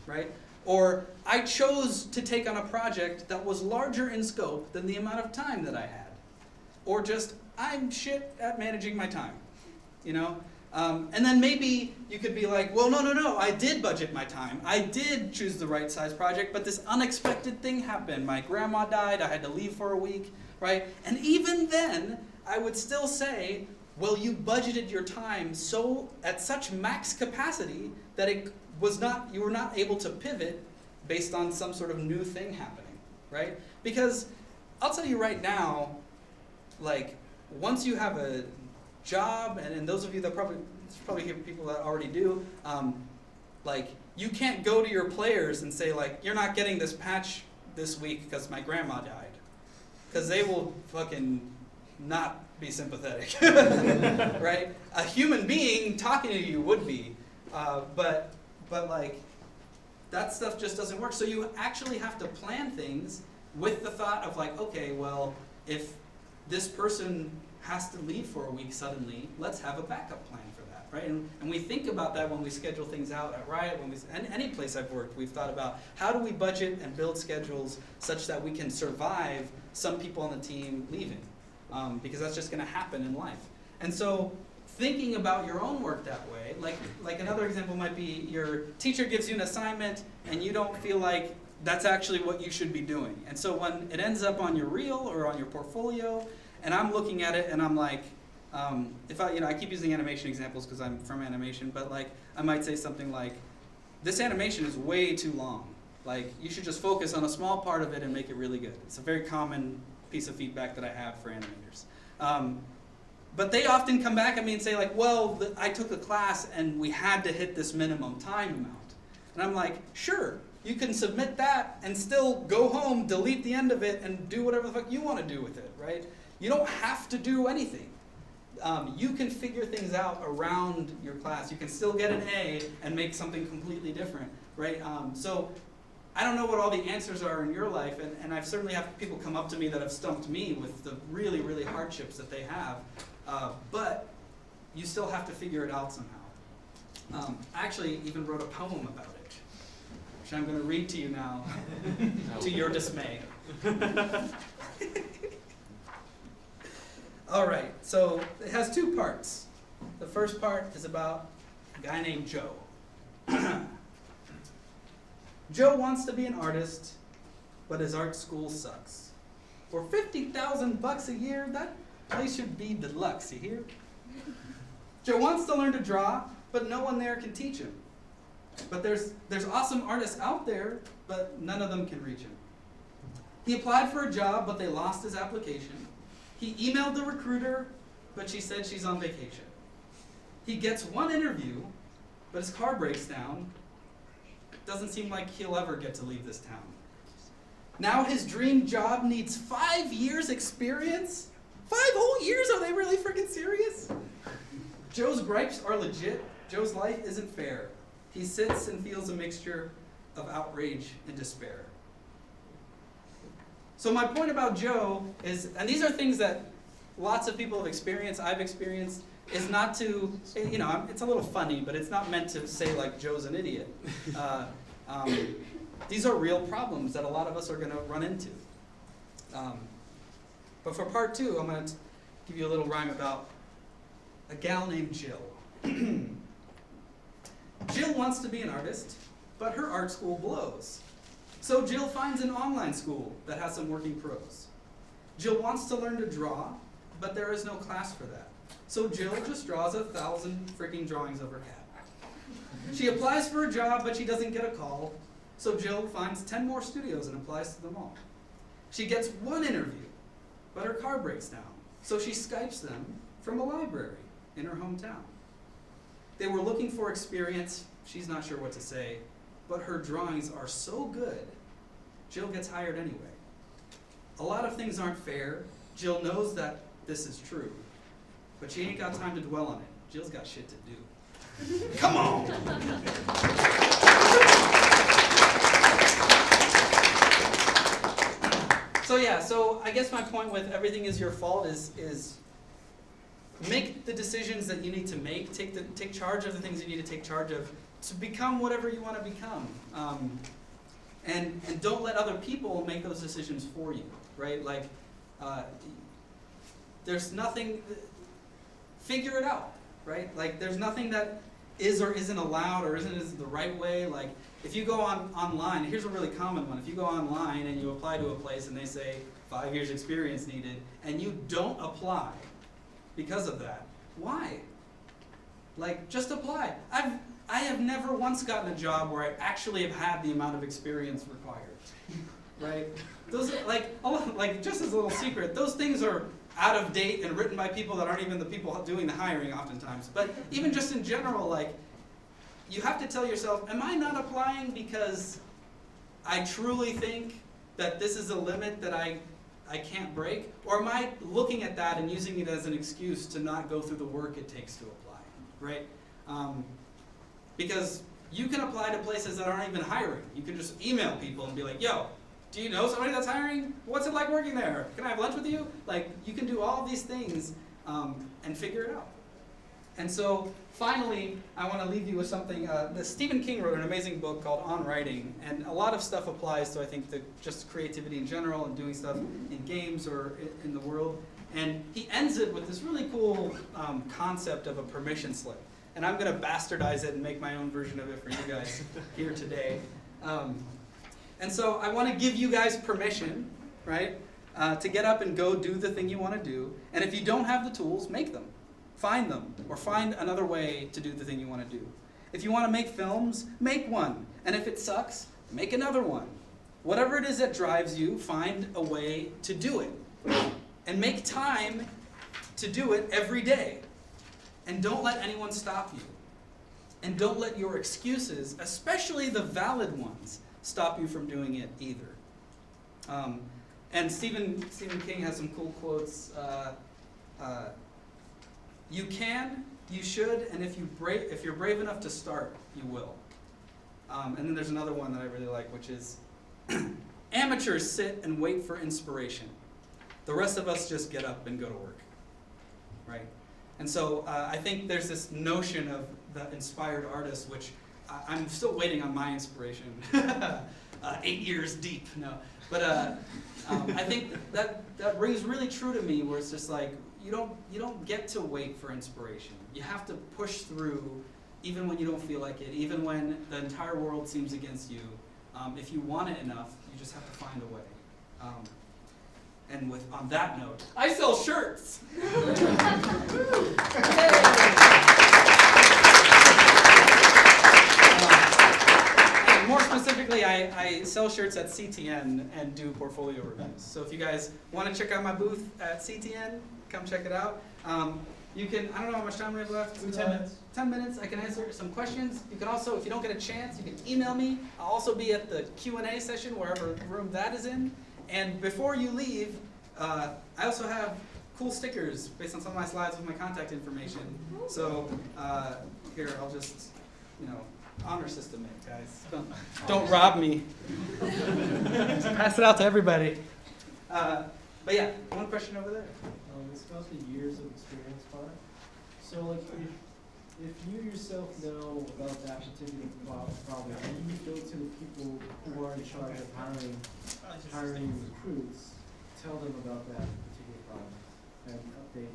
right? Or I chose to take on a project that was larger in scope than the amount of time that I had. Or just, I'm shit at managing my time, you know? And then maybe you could be like, well, no, I did budget my time. I did choose the right size project, but this unexpected thing happened. My grandma died, I had to leave for a week, right? And even then, I would still say, well, you budgeted your time so at such max capacity that you were not able to pivot based on some sort of new thing happening, right? Because I'll tell you right now, like, once you have a job, and those of you that probably hear people that already do, like, you can't go to your players and say, like, you're not getting this patch this week because my grandma died. Because they will fucking not be sympathetic, right? A human being talking to you would be, but like, that stuff just doesn't work. So you actually have to plan things with the thought of like, okay, well, if this person has to leave for a week suddenly, let's have a backup plan for that, right? And we think about that when we schedule things out at Riot, and any place I've worked, we've thought about how do we budget and build schedules such that we can survive some people on the team leaving, because that's just going to happen in life. And so thinking about your own work that way, like another example might be your teacher gives you an assignment and you don't feel like that's actually what you should be doing. And so when it ends up on your reel or on your portfolio, and I'm looking at it and I'm like, I keep using animation examples because I'm from animation, but like I might say something like, this animation is way too long. Like, you should just focus on a small part of it and make it really good. It's a very common piece of feedback that I have for animators. But they often come back at me and say like, well, I took a class and we had to hit this minimum time amount. And I'm like, sure, you can submit that and still go home, delete the end of it, and do whatever the fuck you want to do with it, right? You don't have to do anything. You can figure things out around your class. You can still get an A and make something completely different, right? So I don't know what all the answers are in your life, and I've certainly had people come up to me that have stumped me with the really, really hardships that they have. But you still have to figure it out somehow. I actually even wrote a poem about it, which I'm going to read to you now, to your dismay. All right, so it has two parts. The first part is about a guy named Joe. Joe wants to be an artist, but his art school sucks. For $50,000 a year, that place should be deluxe, you hear? Joe wants to learn to draw, but no one there can teach him. But there's awesome artists out there, but none of them can reach him. He applied for a job, but they lost his application. He emailed the recruiter, but she said she's on vacation. He gets one interview, but his car breaks down. Doesn't seem like he'll ever get to leave this town. Now his dream job needs 5 years experience? 5 whole years? Are they really freaking serious? Joe's gripes are legit. Joe's life isn't fair. He sits and feels a mixture of outrage and despair. So my point about Joe is, and these are things that lots of people have experienced, I've experienced, is not to, it's a little funny, but it's not meant to say like Joe's an idiot. These are real problems that a lot of us are going to run into. But for part 2, I'm going to give you a little rhyme about a gal named Jill. Jill wants to be an artist, but her art school blows. So Jill finds an online school that has some working pros. Jill wants to learn to draw, but there is no class for that. So Jill just draws 1,000 freaking drawings of her cat. She applies for a job, but she doesn't get a call. So Jill finds 10 more studios and applies to them all. She gets one interview, but her car breaks down. So she Skypes them from a library in her hometown. They were looking for experience. She's not sure what to say, but her drawings are so good, Jill gets hired anyway. A lot of things aren't fair. Jill knows that this is true, but she ain't got time to dwell on it. Jill's got shit to do. Come on! So I guess my point with everything is your fault is make the decisions that you need to make. Take charge of the things you need to take charge of to become whatever you want to become. And don't let other people make those decisions for you, right? Like, there's nothing, figure it out, right? Like, there's nothing that is or isn't allowed or isn't the right way. Like, if you go online, here's a really common one. If you go online and you apply to a place and they say 5 years experience needed, and you don't apply because of that, why? Like, just apply. I have never once gotten a job where I actually have had the amount of experience required, right? Those are like just as a little secret, those things are out of date and written by people that aren't even the people doing the hiring oftentimes. But even just in general, like, you have to tell yourself, am I not applying because I truly think that this is a limit that I can't break? Or am I looking at that and using it as an excuse to not go through the work it takes to apply, right? Because you can apply to places that aren't even hiring. You can just email people and be like, yo, do you know somebody that's hiring? What's it like working there? Can I have lunch with you? Like, you can do all of these things and figure it out. And so, finally, I want to leave you with something. Stephen King wrote an amazing book called On Writing, and a lot of stuff applies to, I think, just creativity in general and doing stuff in games or in the world. And he ends it with this really cool concept of a permission slip. And I'm going to bastardize it and make my own version of it for you guys here today. And so I want to give you guys permission, right, to get up and go do the thing you want to do. And if you don't have the tools, make them. Find them, or find another way to do the thing you want to do. If you want to make films, make one. And if it sucks, make another one. Whatever it is that drives you, find a way to do it. And make time to do it every day. And don't let anyone stop you. And don't let your excuses, especially the valid ones, stop you from doing it either. And Stephen King has some cool quotes. You can, you should, and if you're brave enough to start, you will. And then there's another one that I really like, which is, amateurs sit and wait for inspiration. The rest of us just get up and go to work, right? And so I think there's this notion of the inspired artist, which I'm still waiting on my inspiration. 8 years deep, no. But I think that rings really true to me, where it's just like, you don't get to wait for inspiration. You have to push through, even when you don't feel like it, even when the entire world seems against you. If you want it enough, you just have to find a way. And on that note, I sell shirts. And more specifically, Specifically, I sell shirts at CTN and do portfolio reviews. So if you guys want to check out my booth at CTN, come check it out. You can, I don't know how much time we have left. 10 minutes. 10 minutes, I can answer some questions. You can also, if you don't get a chance, you can email me. I'll also be at the Q&A session, wherever room that is in. And before you leave, I also have cool stickers based on some of my slides with my contact information. So here, I'll just, honor system it, guys. Don't rob me. Just pass it out to everybody. But yeah, one question over there. It's about the years of experience part. So like if you yourself know about that particular problem, and you go to the people who are in charge of hiring recruits, tell them about that particular problem and update.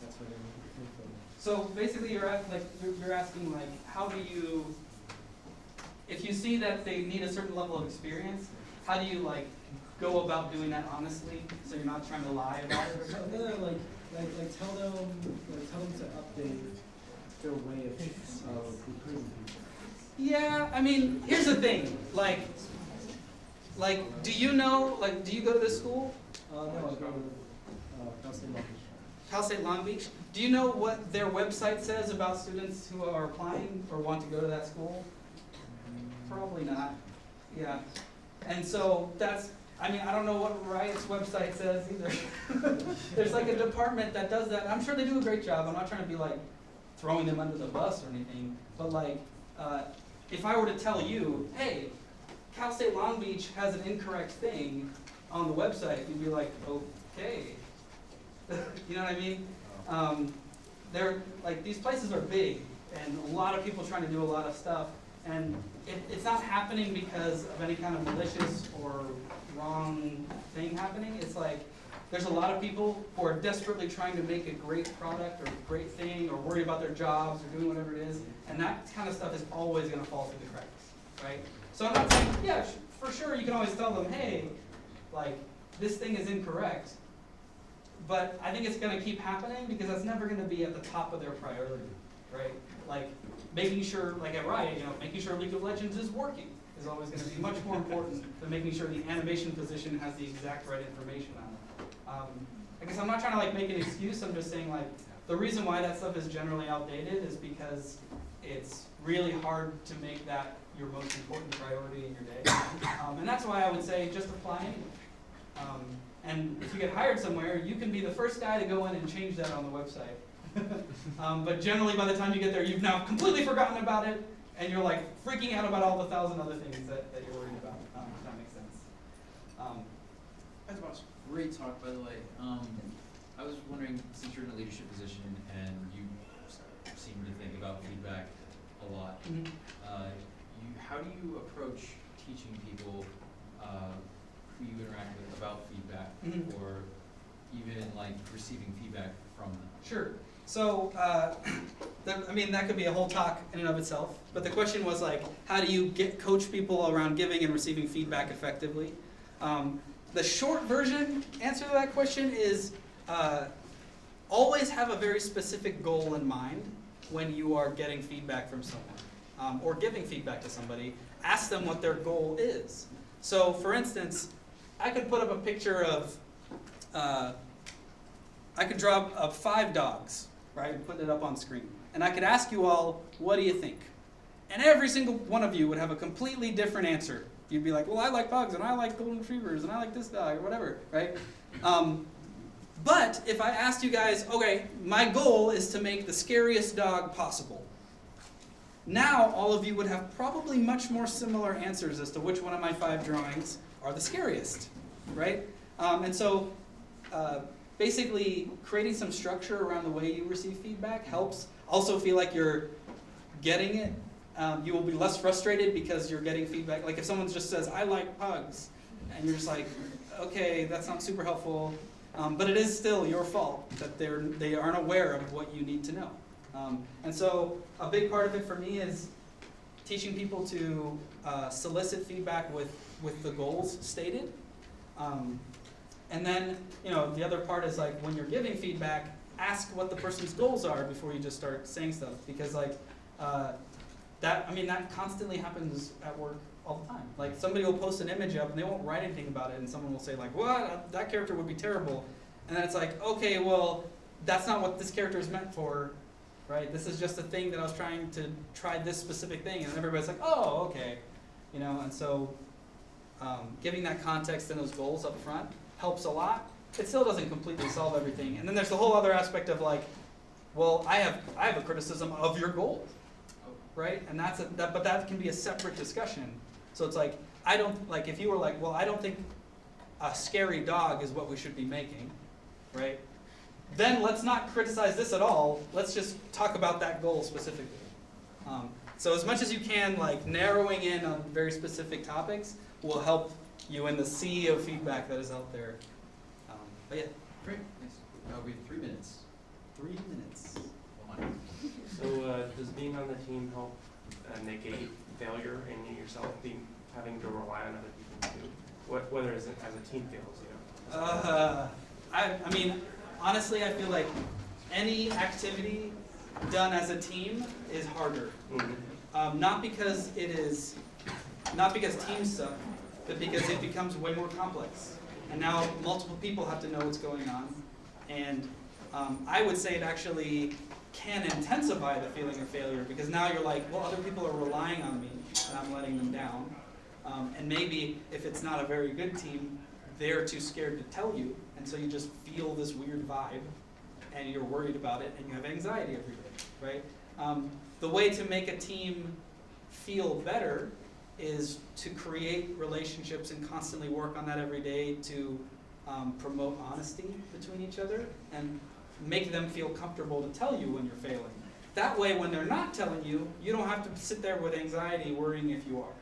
That's what they're looking for. So basically, you're asking how do you, if you see that they need a certain level of experience, how do you go about doing that honestly, so you're not trying to lie about it or something? No, tell them to update their way of recruiting people. Yeah, I mean, here's the thing. Do you know? Do you go to this school? No, I go to Cal State Long Beach. Cal State Long Beach. Do you know what their website says about students who are applying or want to go to that school? Probably not. Yeah. And so that's, I don't know what Riot's website says either. There's a department that does that. I'm sure they do a great job. I'm not trying to be throwing them under the bus or anything. But if I were to tell you, hey, Cal State Long Beach has an incorrect thing on the website, you'd be like, okay. You know what I mean? They're these places are big, and a lot of people trying to do a lot of stuff, and it's not happening because of any kind of malicious or wrong thing happening. It's there's a lot of people who are desperately trying to make a great product or a great thing, or worry about their jobs or doing whatever it is, and that kind of stuff is always going to fall through the cracks, right? So I'm not saying, yeah, for sure you can always tell them, hey, this thing is incorrect. But I think it's going to keep happening because that's never going to be at the top of their priority, right? Making sure, at Riot, making sure League of Legends is working is always going to be much more important than making sure the animation position has the exact right information on it. I guess I'm not trying to make an excuse. I'm just saying the reason why that stuff is generally outdated is because it's really hard to make that your most important priority in your day. And that's why I would say just apply anyway. And if you get hired somewhere, you can be the first guy to go in and change that on the website. But generally, by the time you get there, you've now completely forgotten about it, and you're freaking out about all the 1,000 other things that you're worried about, if that makes sense. That's awesome. Great talk, by the way. I was wondering, since you're in a leadership position and you seem to think about feedback a lot, how do you approach teaching people who you interact with about feedback, or even receiving feedback from them? Sure. So, that could be a whole talk in and of itself. But the question was how do you coach people around giving and receiving feedback effectively? The short version answer to that question is always have a very specific goal in mind when you are getting feedback from someone or giving feedback to somebody. Ask them what their goal is. So, for instance, I could put up a picture of, I could draw up 5 dogs, right, and put it up on screen. And I could ask you all, what do you think? And every single one of you would have a completely different answer. You'd be like, well, I like pugs, and I like golden retrievers, and I like this dog, or whatever, right? But if I asked you guys, okay, my goal is to make the scariest dog possible. Now all of you would have probably much more similar answers as to which one of my 5 drawings are the scariest, right? And so basically creating some structure around the way you receive feedback helps. Also feel like you're getting it. You will be less frustrated because you're getting feedback. If someone just says, I like pugs, and you're just okay, that's not super helpful. But it is still your fault that they aren't aware of what you need to know. And so a big part of it for me is teaching people to solicit feedback with the goals stated. And then, the other part is when you're giving feedback, ask what the person's goals are before you just start saying stuff. Because that constantly happens at work all the time. Like somebody will post an image up and they won't write anything about it, and someone will say like, "What? That character would be terrible," and then it's like, okay, well, that's not what this character is meant for, right? This is just a thing that I was trying to try this specific thing, and everybody's like, "Oh, okay," and so giving that context and those goals up front helps a lot. It still doesn't completely solve everything, and then there's the whole other aspect of like, well, I have a criticism of your goal. Right, and but that can be a separate discussion. So it's like, I don't, like if you were like, well, I don't think a scary dog is what we should be making, right? Then let's not criticize this at all. Let's just talk about that goal specifically. So as much as you can, like narrowing in on very specific topics will help you in the sea of feedback that is out there. But yeah. Great, thanks. We have 3 minutes. 3 minutes. Come on. So does being on the team help negate failure in yourself, having to rely on other people too? Whether as a team fails, I mean, honestly, I feel like any activity done as a team is harder. Mm-hmm. Not because teams suck, but because it becomes way more complex. And now multiple people have to know what's going on. And I would say it actually can intensify the feeling of failure, because now you're like, well, other people are relying on me and I'm letting them down. And maybe if it's not a very good team, they're too scared to tell you, and so you just feel this weird vibe and you're worried about it and you have anxiety every day, right? The way to make a team feel better is to create relationships and constantly work on that every day to promote honesty between each other and make them feel comfortable to tell you when you're failing. That way, when they're not telling you, you don't have to sit there with anxiety worrying if you are.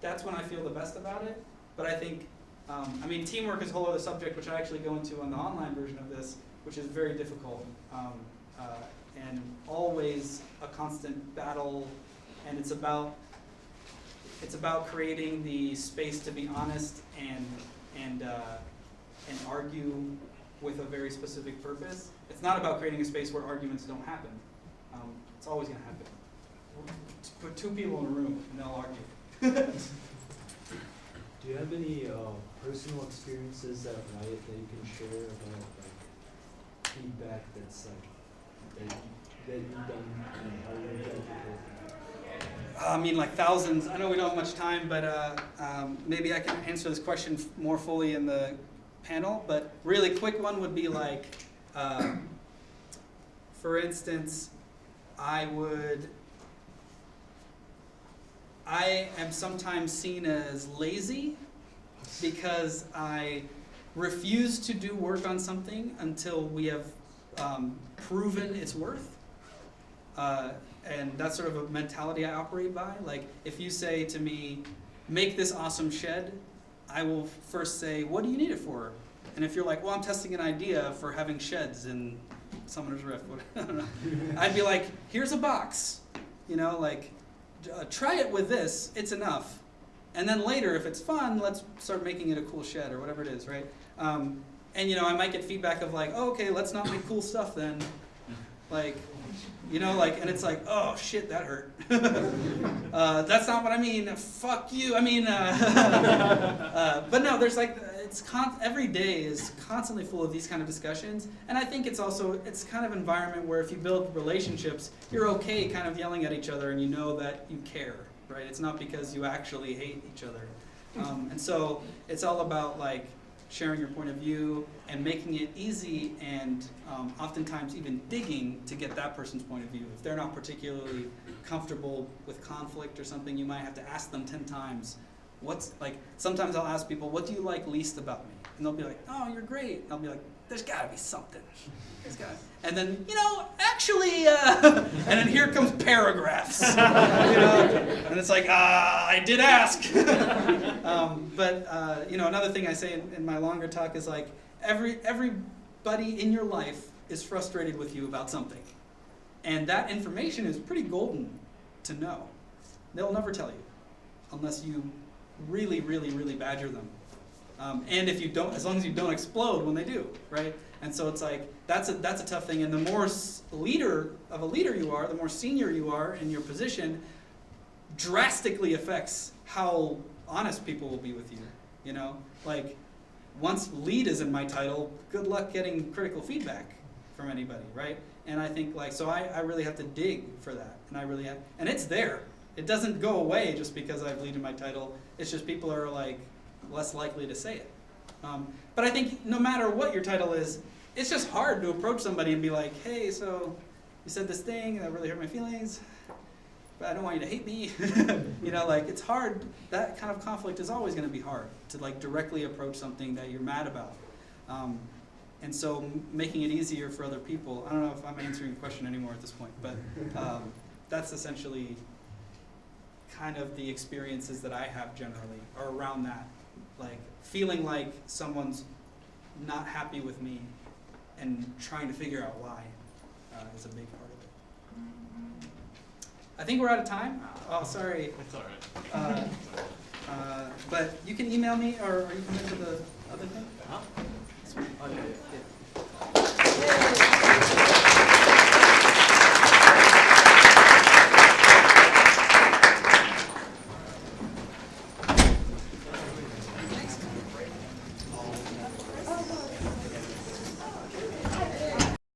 That's when I feel the best about it. But I think, I mean, teamwork is a whole other subject, which I actually go into on the online version of this, which is very difficult and always a constant battle. And it's about creating the space to be honest and argue with a very specific purpose. It's not about creating a space where arguments don't happen. It's always going to happen. Put 2 people in a room and they'll argue. Do you have any personal experiences at Riot that you can share about like feedback that's like that you've done and how you judge it? I mean, like thousands. I know we don't have much time, but maybe I can answer this question more fully in the panel. But really quick one would be like, for instance, I am sometimes seen as lazy because I refuse to do work on something until we have proven its worth. And that's sort of a mentality I operate by. Like, if you say to me, make this awesome shed, I will first say, what do you need it for? And if you're like, well, I'm testing an idea for having sheds in Summoner's Rift, I don't know. I'd be like, here's a box, like, try it with this, it's enough. And then later, if it's fun, let's start making it a cool shed or whatever it is, right? And I might get feedback of like, oh, okay, let's not make cool stuff then. Like, and it's like, oh shit, that hurt. That's not what I mean. Fuck you. I mean, but no, there's like, every day is constantly full of these kind of discussions. And I think it's kind of an environment where if you build relationships, you're okay kind of yelling at each other and you know that you care, right? It's not because you actually hate each other. And so it's all about like sharing your point of view and making it easy and oftentimes even digging to get that person's point of view. If they're not particularly comfortable with conflict or something, you might have to ask them 10 times. Sometimes I'll ask people, what do you like least about me? And they'll be like, oh, you're great. And I'll be like, there's gotta be something. And then, actually, and then here comes paragraphs. And it's like, I did ask. But another thing I say in my longer talk is like, everybody in your life is frustrated with you about something. And that information is pretty golden to know. They'll never tell you unless you really, really, really badger them. And if you don't, as long as you don't explode when they do, right? And so it's like, that's a tough thing. And the more leader you are, the more senior you are in your position, drastically affects how honest people will be with you. You know, like once lead is in my title, good luck getting critical feedback from anybody, right? And I think like, so I really have to dig for that, and I really have, and it's there. It doesn't go away just because I have lead in my title. It's just people are like less likely to say it. But I think no matter what your title is, it's just hard to approach somebody and be like, hey, so you said this thing that really hurt my feelings, but I don't want you to hate me. You know, like it's hard. That kind of conflict is always going to be hard to like directly approach something that you're mad about. And so making it easier for other people, I don't know if I'm answering the question anymore at this point, but that's essentially kind of the experiences that I have generally are around that. Like feeling like someone's not happy with me and trying to figure out why is a big part of it. I think we're out of time. Oh, sorry. It's all right. But you can email me or you can go to the other thing.